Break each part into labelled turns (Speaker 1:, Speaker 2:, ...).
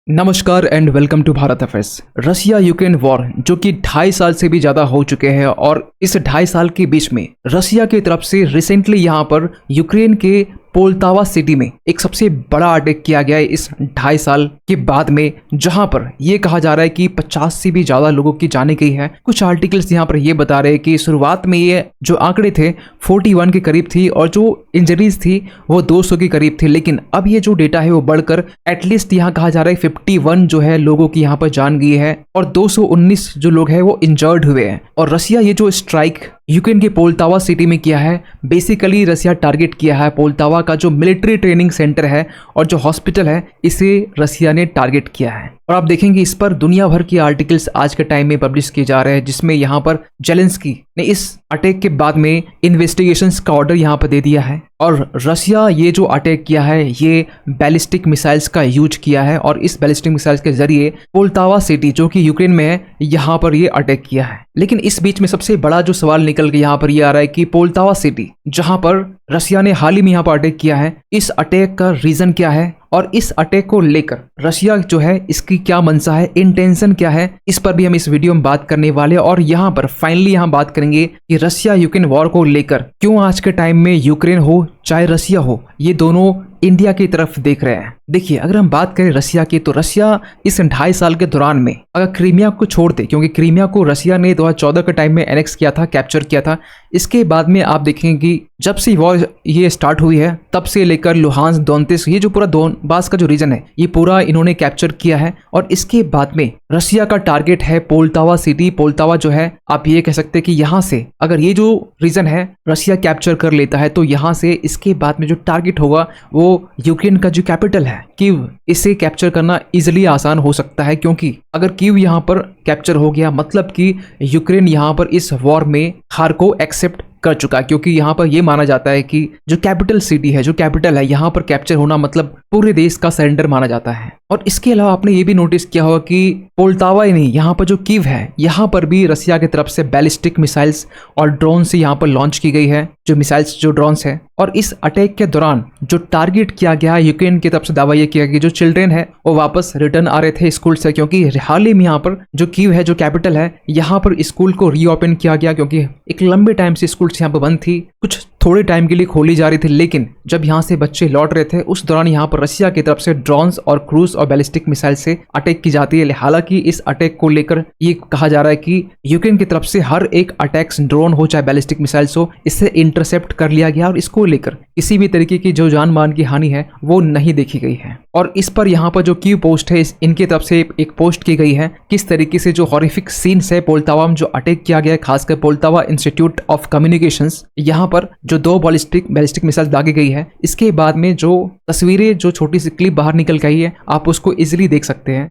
Speaker 1: नमस्कार and welcome to Bharat affairs. Russia Ukraine war जो कि 2.5 साल से भी ज़्यादा हो चुके हैं और इस 2.5 साल के बीच में रशिया की तरफ से रिसेंटली यहाँ पर यूक्रेन के पोल्टावा सिटी में एक सबसे बड़ा अटैक किया गया है इस 2.5 साल के बाद में, जहां पर यह कहा जा रहा है कि 50 से भी ज़्यादा लोगों की जाने गई है। कुछ आर्टिकल्स यहाँ पर यह बता रहे हैं कि शुरुआत में ये जो आंकड़े थे 41 के करीब थी और जो इंजरीज थी वो 200 के करीब थी, लेकिन अब ये जो डेटा है वो बढ़कर एटलीस्ट यहाँ कहा जा रहा है 51 जो है लोगों की यहाँ पर जान गई है और 219 जो लोग हैं वो इंजर्ड हुए हैं। और रशिया ये जो स्ट्राइक यूक्रेन के पोल्टावा सिटी में किया है, बेसिकली रशिया टारगेट किया है पोल्टावा का जो मिलिट्री ट्रेनिंग सेंटर है और जो हॉस्पिटल है, इसे रशिया ने टारगेट किया है। और आप देखेंगे इस पर दुनिया भर की आर्टिकल्स आज के टाइम में पब्लिश किए जा रहे हैं, जिसमें यहाँ पर जेलेंस्की ने इस अटैक के बाद में इन्वेस्टिगेशंस का ऑर्डर यहाँ पर दे दिया है। और रशिया ये जो अटैक किया है ये बैलिस्टिक मिसाइल्स का यूज किया है और इस बैलिस्टिक मिसाइल्स के जरिए पोल्टावा सिटी जो कि यूक्रेन में है यहाँ पर ये अटैक किया है। लेकिन इस बीच में सबसे बड़ा जो सवाल निकल के यहाँ पर ये आ रहा है कि पोल्टावा सिटी जहाँ पर रशिया ने हाल ही में यहाँ पर अटैक किया है, इस अटैक का रीजन क्या है और इस अटैक को लेकर रशिया जो है इसकी क्या मंशा है, इंटेंशन क्या है, इस पर भी हम इस वीडियो में बात करने वाले हैं। और यहाँ पर फाइनली यहाँ बात करेंगे कि रशिया यूक्रेन वॉर को लेकर क्यों आज के टाइम में यूक्रेन हो चाहे रशिया हो, ये दोनों इंडिया की तरफ देख रहे हैं। देखिए, अगर हम बात करें रशिया की तो रशिया इस 2.5 साल के दौरान में अगर क्रीमिया को छोड़ दे, क्योंकि क्रीमिया को रशिया ने 2014 के टाइम में एनेक्स किया था, कैप्चर किया था, इसके बाद में आप देखेंगे कि जब से वॉर ये स्टार्ट हुई है तब से लेकर लुहांस, दोनेत्स्क, ये जो पूरा दोनबास का जो रीजन है ये पूरा इन्होंने कैप्चर किया है। और इसके बाद में रशिया का टारगेट है पोल्टावा सिटी। पोल्टावा जो है आप ये कह सकते हैं कि यहाँ से अगर ये जो रीजन है रशिया कैप्चर कर लेता है तो यहाँ से इसके बाद में जो टारगेट होगा वो यूक्रेन का जो कैपिटल है कीव, इसे कैप्चर करना इजिली आसान हो सकता है, क्योंकि अगर कीव यहाँ पर कैप्चर हो गया मतलब कि यूक्रेन यहाँ पर इस वॉर में हार को एक्सेप्ट कर चुका, क्योंकि यहाँ पर यह माना जाता है कि जो कैपिटल सिटी है, जो कैपिटल है, यहाँ पर कैप्चर होना मतलब पूरे देश का सरेंडर माना जाता है। और इसके अलावा आपने ये भी नोटिस किया होगा कि पोल्टावा ही नहीं, यहाँ पर जो कीव है यहाँ पर भी रशिया की तरफ से बैलिस्टिक मिसाइल्स और ड्रोन से यहाँ पर लॉन्च की गई है, जो मिसाइल्स जो ड्रोन्स है। और इस अटैक के दौरान जो टारगेट किया गया यूक्रेन की तरफ से दावा यह किया कि जो चिल्ड्रेन है वो वापस रिटर्न आ रहे थे स्कूल से, क्योंकि हाल ही में यहाँ पर जो कीव है, जो कैपिटल है, यहाँ पर स्कूल को रीओपन किया गया, क्योंकि एक लंबे टाइम से स्कूल यहाँ पर बंद थी, कुछ थोड़े टाइम के लिए खोली जा रही थी, लेकिन जब यहाँ से बच्चे लौट रहे थे उस दौरान यहाँ पर रशिया की तरफ से ड्रोन्स और क्रूज और बैलिस्टिक मिसाइल से अटैक की जाती है। हालांकि इस अटैक को लेकर ये कहा जा रहा है कि यूक्रेन की तरफ से हर एक अटैक्स, ड्रोन हो चाहे बैलिस्टिक मिसाइल्स हो, इससे इंटरसेप्ट कर लिया गया और इसको लेकर किसी भी तरीके की जो जान मान की हानि है वो नहीं देखी गई है। और इस पर यहाँ पर जो कीव पोस्ट है इनकी तरफ से एक पोस्ट की गई है किस तरीके से जो हॉरिफिक सीन्स है पोल्टावा में जो अटैक किया गया है, खासकर पोल्टावा इंस्टीट्यूट ऑफ कम्युनिकेशंस, यहाँ पर जो 2 बैलिस्टिक मिसाइल दागी गई है। इसके बाद में जो तस्वीरें, जो छोटी सी क्लिप बाहर निकल गई है, आप उसको इजिली देख सकते हैं।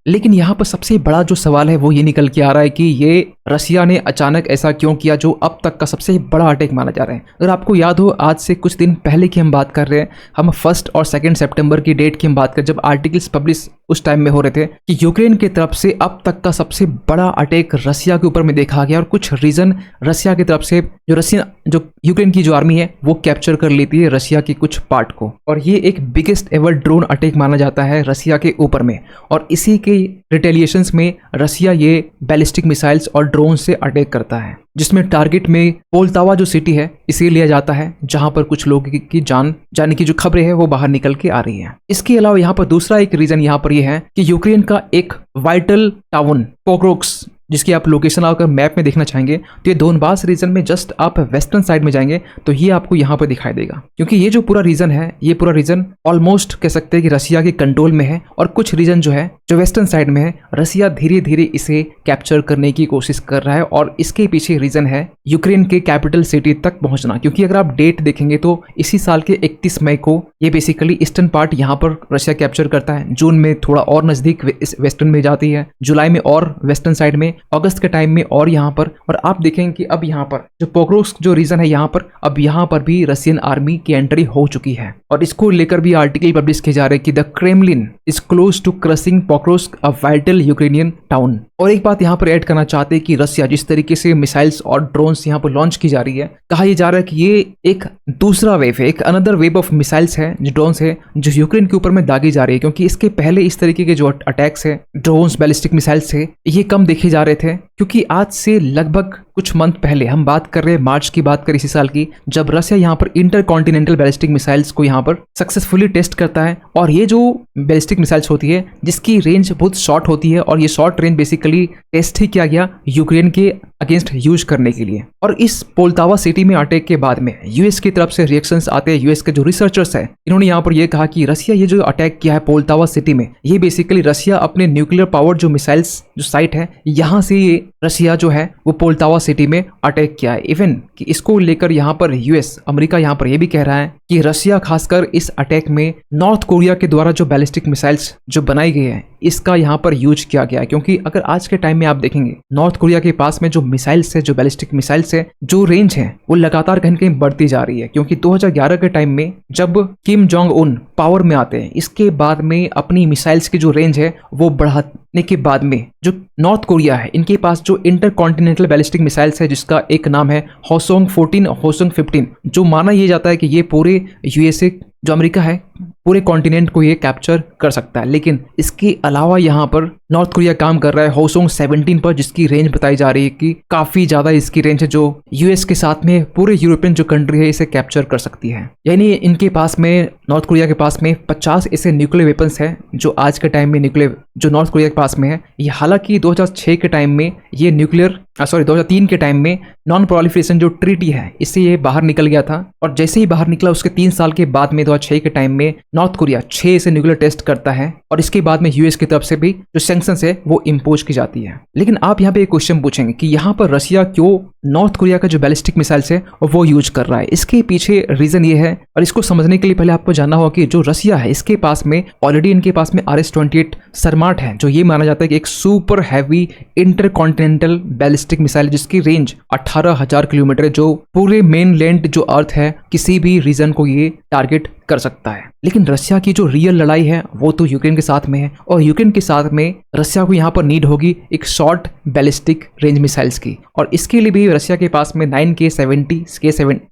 Speaker 1: लेकिन यहाँ पर सबसे बड़ा जो सवाल है वो ये निकल के आ रहा है कि ये रशिया ने अचानक ऐसा क्यों किया, जो अब तक का सबसे बड़ा अटैक माना जा रहा है। अगर आपको याद हो, आज से कुछ दिन पहले की हम बात कर रहे हैं, हम 1 और 2 सितंबर की डेट की हम बात करें, जब आर्टिकल्स पब्लिश उस टाइम में हो रहे थे कि यूक्रेन की तरफ से अब तक का सबसे बड़ा अटैक रशिया के ऊपर में देखा गया और कुछ रीजन रशिया की तरफ से जो यूक्रेन की जो आर्मी है वो कैप्चर कर लेती है रशिया के कुछ पार्ट को। और ये एक बिगेस्ट एवर ड्रोन अटैक माना जाता है रशिया के ऊपर में, और इसी के रिटेलिएशंस में रशिया ये बैलिस्टिक मिसाइल्स और ड्रोन से अटैक करता है, जिसमें टारगेट में पोल्टावा जो सिटी है इसे लिया जाता है, जहां पर कुछ लोगों की जान जाने की जो खबरें हैं वो बाहर निकल के आ रही है। इसके अलावा यहाँ पर दूसरा एक रीजन यहाँ पर यह है कि यूक्रेन का एक वाइटल टाउन पोक्रोक्स, जिसकी आप लोकेशन अगर मैप में देखना चाहेंगे तो ये दोनबास रीजन में जस्ट आप वेस्टर्न साइड में जाएंगे तो ये आपको यहाँ पर दिखाई देगा, क्योंकि ये जो पूरा रीजन है, ये पूरा रीजन ऑलमोस्ट कह सकते हैं कि रशिया के कंट्रोल में है। और कुछ रीजन जो है जो वेस्टर्न साइड में है, रशिया धीरे धीरे इसे कैप्चर करने की कोशिश कर रहा है। और इसके पीछे रीजन है यूक्रेन के कैपिटल सिटी तक पहुंचना, क्योंकि अगर आप डेट देखेंगे तो इसी साल के 31 मई को ये बेसिकली ईस्टर्न पार्ट यहाँ पर रशिया कैप्चर करता है, जून में थोड़ा और नजदीक वेस्टर्न में जाती है, जुलाई में और वेस्टर्न साइड में, अगस्त के टाइम में और यहाँ पर। और आप देखेंगे कि अब यहाँ पर जो पोक्रोक्स जो रीजन है यहाँ पर, अब यहाँ पर भी रशियन आर्मी की एंट्री हो चुकी है। और इसको लेकर भी आर्टिकल पब्लिश किए जा रहे हैं कि the Kremlin is close to crossing Pokrovsk, a vital Ukrainian town. और एक बात यहाँ पर ऐड करना चाहते हैं कि रसिया जिस तरीके से मिसाइल्स और ड्रोन्स यहाँ पर लॉन्च की जा रही है, कहा यह जा रहा है कि ये एक दूसरा वेव है, एक अनदर वेव ऑफ मिसाइल्स है, जो ड्रोन्स है, जो यूक्रेन के ऊपर में दागी जा रही है। क्योंकि इसके पहले इस तरीके के जो अटैक्स है, ड्रोन्स, बैलिस्टिक मिसाइल्स है, ये कम देखे जा रहे थे। क्योंकि आज से लगभग कुछ मंथ पहले, हम बात कर रहे हैं मार्च की बात करें इसी साल की, जब रसिया यहाँ पर इंटरकॉन्टिनेंटल बैलिस्टिक मिसाइल्स को यहाँ पर सक्सेसफुली टेस्ट करता है। और ये जो बैलिस्टिक मिसाइल्स होती है जिसकी रेंज बहुत शॉर्ट होती है, और ये शॉर्ट रेंज बेसिकली टेस्ट ही किया गया यूक्रेन के अगेंस्ट यूज करने के लिए। और इस पोल्तावा सिटी में अटैक के बाद में यूएस की तरफ से रिएक्शंस आते हैं। यूएस के जो रिसर्चर्स है, इन्होंने यहाँ पर यह कहा कि रसिया ये जो अटैक किया है पोल्तावा सिटी में, ये बेसिकली रसिया अपने न्यूक्लियर पावर जो मिसाइल्स जो साइट है, यहाँ से ये रसिया जो है वो पोल्तावा सिटी में अटैक किया है। इवन कि इसको लेकर यहाँ पर यूएस, अमेरिका यहाँ पर यह भी कह रहा है कि रसिया खासकर इस अटैक में नॉर्थ कोरिया के द्वारा जो बैलिस्टिक मिसाइल्स जो बनाई गई है, इसका यहाँ पर यूज किया गया है। क्योंकि अगर आज के टाइम में आप देखेंगे, नॉर्थ कोरिया के पास में जो मिसाइल्स है, जो बैलिस्टिक मिसाइल्स है, जो रेंज है, वो लगातार कहीं कहीं बढ़ती जा रही है। क्योंकि 2011 के टाइम में जब किम जोंग उन पावर में आते हैं, इसके बाद में अपनी मिसाइल्स की जो रेंज है वो बढ़ाने के बाद में जो नॉर्थ कोरिया है, इनके पास जो इंटरकॉन्टिनेंटल बैलिस्टिक मिसाइल्स है, जिसका एक नाम है होसोंग 14, होसोंग 15, जो माना यह जाता है कि ये पूरे यूएसए जो अमेरिका है, पूरे कॉन्टिनेंट को ये कैप्चर कर सकता है। लेकिन इसके अलावा यहाँ पर नॉर्थ कोरिया काम कर रहा है होसोंग 17 पर, जिसकी रेंज बताई जा रही है कि काफी ज्यादा इसकी रेंज है, जो यूएस के साथ में पूरे यूरोपियन जो कंट्री है इसे कैप्चर कर सकती है। यानी इनके पास में, नॉर्थ कोरिया के पास में 50 ऐसे न्यूक्लियर वेपन्स है जो आज के टाइम में न्यूक्लियर जो नॉर्थ कोरिया के पास में है। ये हालांकि 2006 के टाइम में ये 2003 के टाइम में नॉन प्रोलिफरेशन जो ट्रीटी है, इससे ये बाहर निकल गया था। और जैसे ही बाहर निकला, उसके 3 साल के बाद में 2006 के टाइम में नॉर्थ कोरिया 6 से न्यूक्लियर टेस्ट करता है, और इसके बाद में यूएस की तरफ से भी जो सैंक्शंस है वो इंपोज की जाती है। लेकिन आप यहाँ पे एक क्वेश्चन पूछेंगे कि यहाँ पर रसिया क्यों नॉर्थ कोरिया का जो बैलिस्टिक मिसाइल्स है वो यूज कर रहा है। इसके पीछे रीजन ये है, और इसको समझने के लिए पहले आपको जानना होगा कि जो रसिया है, इसके पास में ऑलरेडी इनके पास में RS-28 सरमाट है, जो ये माना जाता है कि एक super heavy intercontinental ballistic missile, जिसकी रेंज 18,000 किलोमीटर है, जो पूरे मेन लैंड जो अर्थ है, किसी भी रीजन को ये टारगेट कर सकता है। लेकिन रसिया की जो रियल लड़ाई है वो तो यूक्रेन के साथ में है, और यूक्रेन के साथ में रसिया को यहाँ पर नीड होगी एक शॉर्ट बैलिस्टिक रेंज मिसाइल्स की। और इसके लिए भी रसिया के पास में 9K70,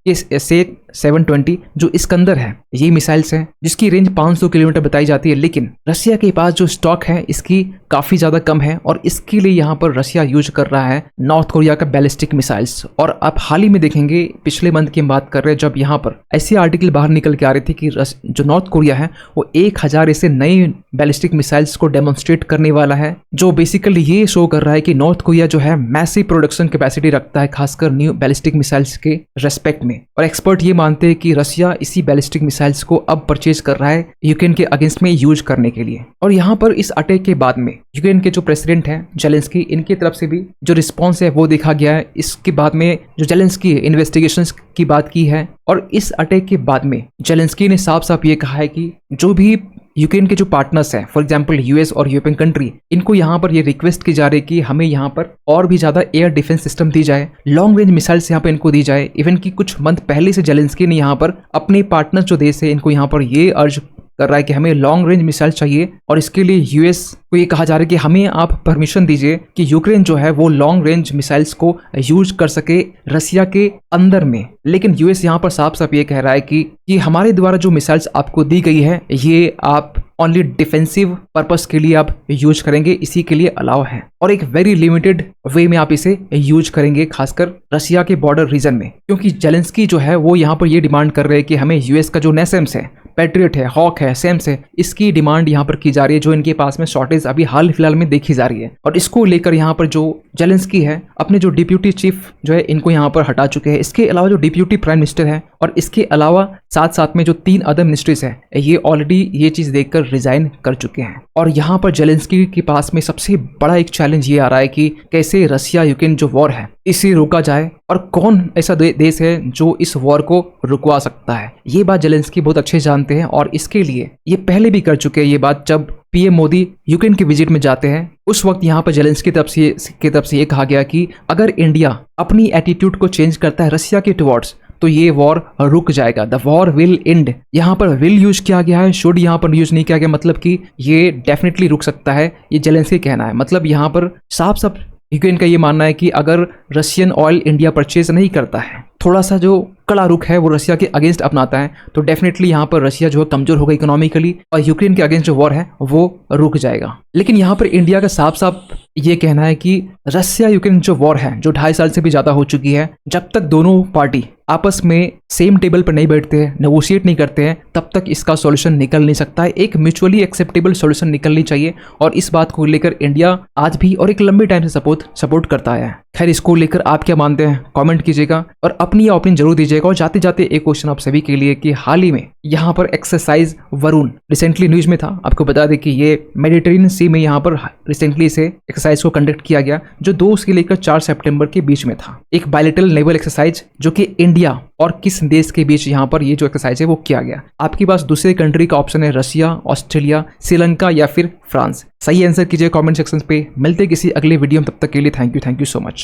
Speaker 1: K720 जो इस्कंदर है, ये मिसाइल्स हैं, जिसकी रेंज 500 किलोमीटर बताई जाती है। लेकिन रसिया के पास जो स्टॉक है इसकी काफी ज्यादा कम है, और इसके लिए यहाँ पर रसिया यूज कर रहा है नॉर्थ कोरिया का बैलिस्टिक मिसाइल्स। और आप हाल ही में देखेंगे, पिछले मंथ की हम बात कर रहे हैं, जब यहाँ पर ऐसे आर्टिकल बाहर निकल के आ रहे थे कि जो नॉर्थ कोरिया है वो 1000 ऐसे नए बैलिस्टिक मिसाइल्स को डेमोन्स्ट्रेट करने वाला है, जो बेसिकली ये शो कर रहा है कि नॉर्थ कोरिया जो है मैसिव प्रोडक्शन कैपेसिटी रखता है, खासकर न्यू बैलिस्टिक मिसाइल्स के रेस्पेक्ट में। और एक्सपर्ट ये मानते हैं कि रसिया इसी बैलिस्टिक मिसाइल्स को अब परचेज कर रहा है यूक्रेन के अगेंस्ट में यूज करने के लिए। और यहाँ पर इस अटैक के बाद में यूक्रेन के जो प्रेसिडेंट हैं जेलेंस्की, इनकी तरफ से भी जो रिस्पॉन्स है वो देखा गया है। इसके बाद में जो जेलेंस्की इन्वेस्टिगेशंस की बात की है, और इस अटैक के बाद में जेलेंस्की ने साफ साफ ये कहा है कि जो भी यूक्रेन के जो पार्टनर्स हैं, फॉर एग्जांपल यूएस और यूरोपियन कंट्री, इनको यहाँ पर ये रिक्वेस्ट की जा रही है कि हमें यहाँ पर और भी ज्यादा एयर डिफेंस सिस्टम दी जाए, लॉन्ग रेंज मिसाइल्स यहाँ पे इनको दी जाए। इवन कि कुछ मंथ पहले से जेलेंस्की ने यहाँ पर अपने पार्टनर जो देश है, इनको यहाँ पर ये अर्ज कर रहा है कि हमें लॉन्ग रेंज मिसाइल चाहिए, और इसके लिए यूएस को ये कहा जा रहा है कि हमें आप परमिशन दीजिए कि यूक्रेन जो है वो लॉन्ग रेंज मिसाइल्स को यूज कर सके रसिया के अंदर में। लेकिन यूएस यहाँ पर साफ साफ ये कह रहा है कि हमारे द्वारा जो मिसाइल्स आपको दी गई है, ये आप ओनली डिफेंसिव पर्पस के लिए आप यूज करेंगे, इसी के लिए अलाउ है, और एक वेरी लिमिटेड वे में आप इसे यूज करेंगे, खासकर रसिया के बॉर्डर रीजन में। क्योंकि जेलेंस्की जो है वो यहाँ पर ये डिमांड कर रहे हैं कि हमें यूएस का जो नेसेम्स है, पैट्रियट है, हॉक है, सेम्स है, इसकी डिमांड यहाँ पर की जा रही है, जो इनके पास में शॉर्टेज अभी हाल फिलहाल में देखी जा रही है। और इसको लेकर यहाँ पर जो जेलेंस्की है अपने जो डिप्यूटी चीफ जो है इनको यहाँ पर हटा चुके हैं। इसके अलावा जो डिप्यूटी प्राइम मिनिस्टर है, और इसके अलावा साथ साथ में जो 3 अदर मिनिस्ट्रीज है, ये ऑलरेडी ये चीज देखकर रिजाइन कर चुके हैं। और यहाँ पर जेलेंस्की के पास में सबसे बड़ा एक चैलेंज ये आ रहा है कि कैसे रसिया यूक्रेन जो वॉर है इसे रोका जाए, और कौन ऐसा देश है जो इस वॉर को रुकवा सकता है। ये बात जेलेंस्की बहुत अच्छे जानते हैं, और इसके लिए ये पहले भी कर चुके हैं ये बात। जब पीएम मोदी यूक्रेन के विजिट में जाते हैं, उस वक्त यहाँ पर जेलेंस्की की तरफ से ये कहा गया कि अगर इंडिया अपनी एटीट्यूड को चेंज करता है रसिया के टुवर्ड्स, तो ये वॉर रुक जाएगा, द वॉर विल एंड। यहाँ पर विल यूज किया गया है, शुड यहाँ पर यूज नहीं किया गया, मतलब कि ये डेफिनेटली रुक सकता है, ये जेलेंस्की कहना है। मतलब यहाँ पर साफ साफ यूक्रेन का ये मानना है कि अगर रशियन ऑयल इंडिया परचेज नहीं करता है, थोड़ा सा जो कड़ा रुख है वो रशिया के अगेंस्ट अपनाता है, तो डेफिनेटली यहाँ पर रशिया जो है कमजोर होगा इकोनॉमिकली और यूक्रेन के अगेंस्ट जो वॉर है वो रुक जाएगा। लेकिन यहाँ पर इंडिया का साफ साफ ये कहना है कि रशिया यूक्रेन जो वॉर है जो 2.5 साल से भी ज्यादा हो चुकी है, जब तक दोनों पार्टी आपस में सेम टेबल पर नहीं बैठते हैं, नेगोशिएट नहीं करते हैं, तब तक इसका सॉल्यूशन निकल नहीं सकता है। एक म्यूचुअली एक्सेप्टेबल सॉल्यूशन निकलनी चाहिए और इस बात को लेकर इंडिया आज भी और एक लंबे टाइम से सपोर्ट करता है। खैर, इसको लेकर आप क्या मानते हैं कमेंट कीजिएगा और अपनी ओपिनियन जरूर दीजिएगा। और जाते जाते एक क्वेश्चन आप सभी के लिए कि हाल ही में यहाँ पर एक्सरसाइज वरुण रिसेंटली न्यूज में था, आपको बता दें कि ये मेडिटेरेनियन सी में यहाँ पर रिसेंटली से एक्सरसाइज को कंडक्ट किया गया, जो 2 से लेकर 4 सितंबर के बीच में था। एक बायलैटरल नेवल एक्सरसाइज जो कि इंडिया और किस देश के बीच यहाँ पर ये जो एक्सरसाइज है वो किया गया। आपके पास दूसरे कंट्री का ऑप्शन है रशिया, ऑस्ट्रेलिया, श्रीलंका या फिर फ्रांस। सही आंसर कीजिए कमेंट सेक्शन पे। मिलते किसी अगले वीडियो में, तब तक के लिए थैंक यू सो मच।